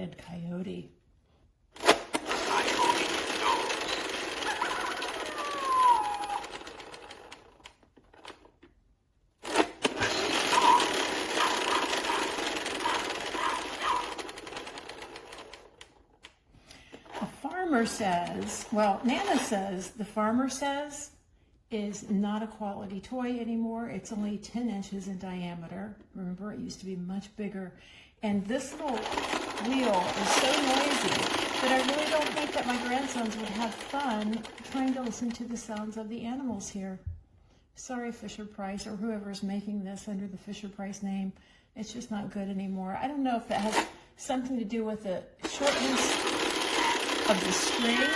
red-headed coyote. Farmer says, well, Nana says, the farmer says is not a quality toy anymore. It's only 10 inches in diameter. Remember, it used to be much bigger. And this little wheel is so noisy that I really don't think that my grandsons would have fun trying to listen to the sounds of the animals here. Sorry, Fisher Price, or whoever's making this under the Fisher Price name. It's just not good anymore. I don't know if that has something to do with the shortness of the string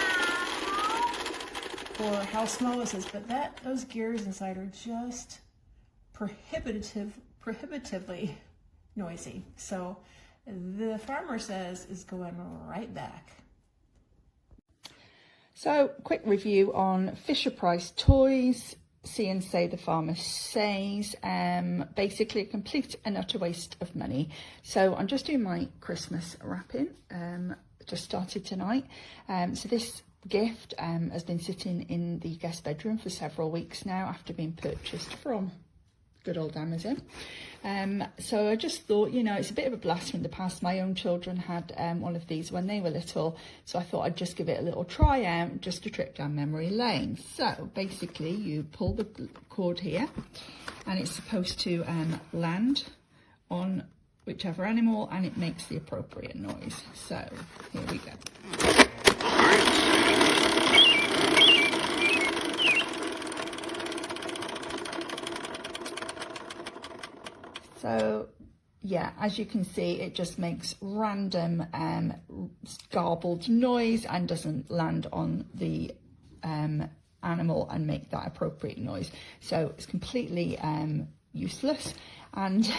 or how small this is, but those gears inside are just prohibitively noisy. So the farmer says is going right back. So quick review on Fisher Price toys. See and say the farmer says, basically a complete and utter waste of money. So I'm just doing my Christmas wrapping. Just started tonight. So this gift has been sitting in the guest bedroom for several weeks now after being purchased from good old Amazon. So I just thought, you know, it's a bit of a blast from the past. My own children had one of these when they were little, so I thought I'd just give it a little try out, just a trip down memory lane. So basically you pull the cord here and it's supposed to land on whichever animal, and it makes the appropriate noise. So here we go. So yeah, as you can see, it just makes random garbled noise and doesn't land on the animal and make that appropriate noise. So it's completely useless. And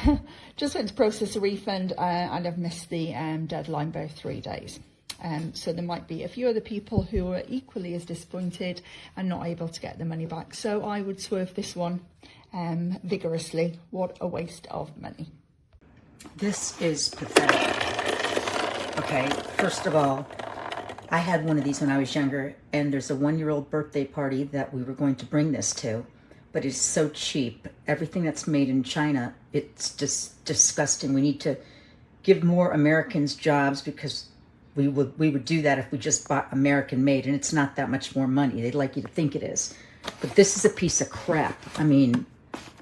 just went to process a refund and I've missed the deadline by 3 days. So there might be a few other people who are equally as disappointed and not able to get the money back. So I would swerve this one vigorously. What a waste of money. This is pathetic. Okay, first of all, I had one of these when I was younger, and there's a 1-year-old birthday party that we were going to bring this to. But it's so cheap. Everything that's made in China, it's just disgusting. We need to give more Americans jobs, because we would do that if we just bought American made, and it's not that much more money. They'd like you to think it is. But this is a piece of crap. I mean,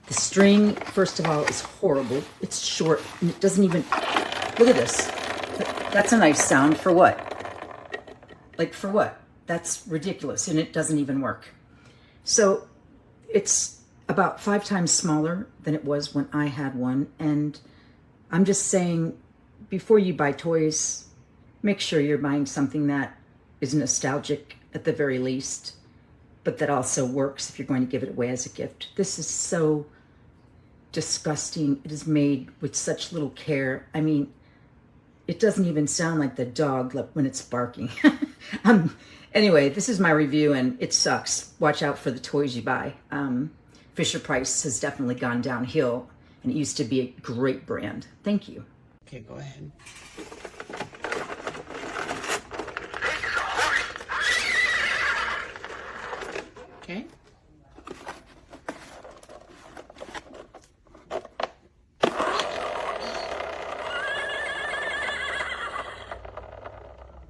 the string, first of all, is horrible. It's short and it doesn't even, look at this. That's a nice sound for what? Like for what? That's ridiculous, and it doesn't even work. So it's about 5 times smaller than it was when I had one. And I'm just saying, before you buy toys, make sure you're buying something that is nostalgic at the very least, but that also works if you're going to give it away as a gift. This is so disgusting. It is made with such little care. I mean, it doesn't even sound like the dog when it's barking. Anyway, this is my review, and it sucks. Watch out for the toys you buy. Fisher Price has definitely gone downhill, and it used to be a great brand. Thank you. Okay, go ahead. Okay.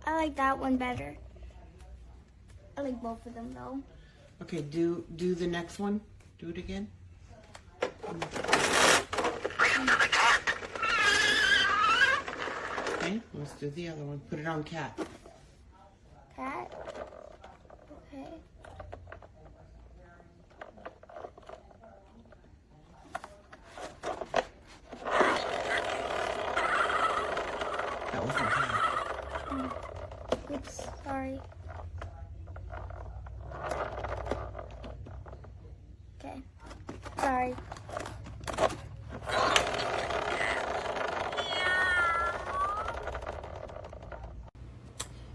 I like that one better. I like both of them though. Okay, do the next one. Do it again. Okay, let's do the other one. Put it on cat. Cat? Okay. That wasn't cat. Oops, sorry. Okay. Sorry.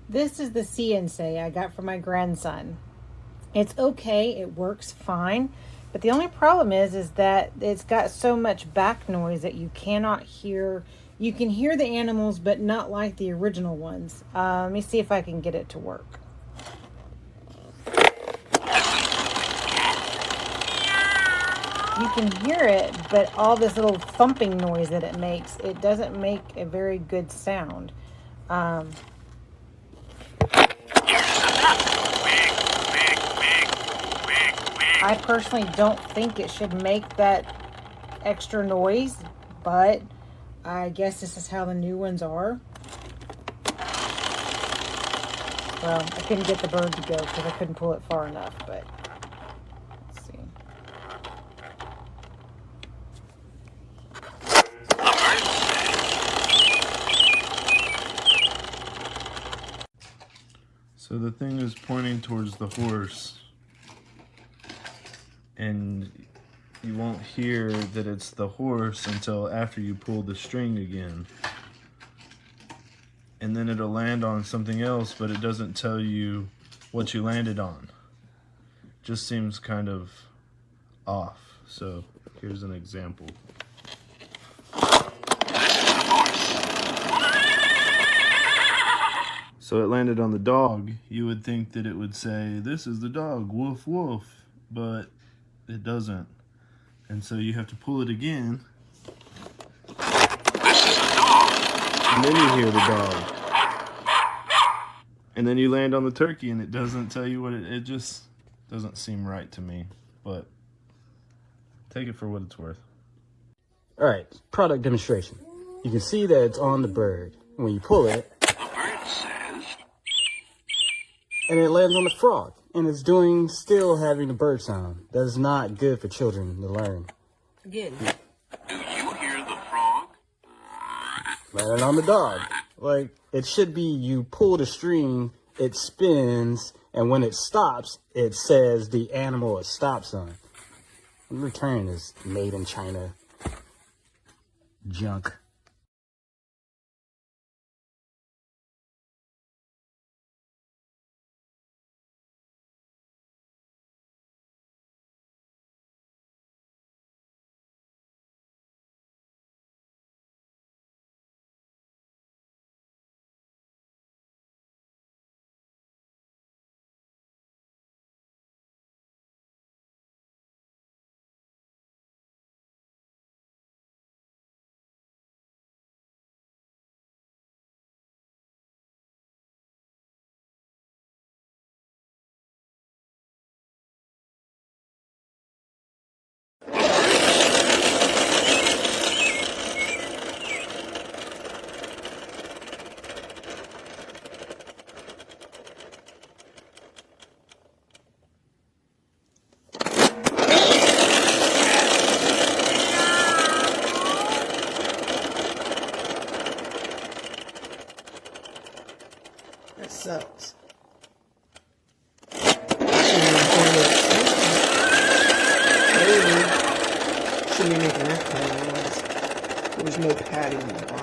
This is the See and Say I got from my grandson. It's okay, it works fine, but the only problem is that it's got so much back noise that you cannot hear You can hear the animals, but not like the original ones. Let me see if I can get it to work. You can hear it, but all this little thumping noise that it makes, it doesn't make a very good sound. I personally don't think it should make that extra noise, but I guess this is how the new ones are. Well, I couldn't get the bird to go because I couldn't pull it far enough, but let's see. So the thing is pointing towards the horse, and you won't hear that it's the horse until after you pull the string again. And then it'll land on something else, but it doesn't tell you what you landed on. Just seems kind of off. So here's an example. So it landed on the dog. You would think that it would say, "This is the dog, woof woof," but it doesn't. And so you have to pull it again. And then you hear the dog. And then you land on the turkey and it doesn't tell you what it just doesn't seem right to me. But take it for what it's worth. All right, product demonstration. You can see that it's on the bird. When you pull it, and it lands on the frog, and it's still having the bird sound. That is not good for children to learn. Again. Do you hear the frog? Landing on the dog. Like, it should be you pull the string, it spins, and when it stops, it says the animal it stops on. Return is made in China junk. That sucks. Shouldn't be making that kind of noise. There was no padding in the box.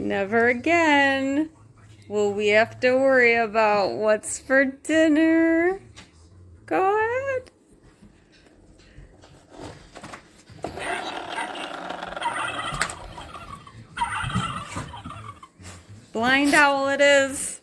Never again will we have to worry about what's for dinner. Go ahead. Blind owl it is.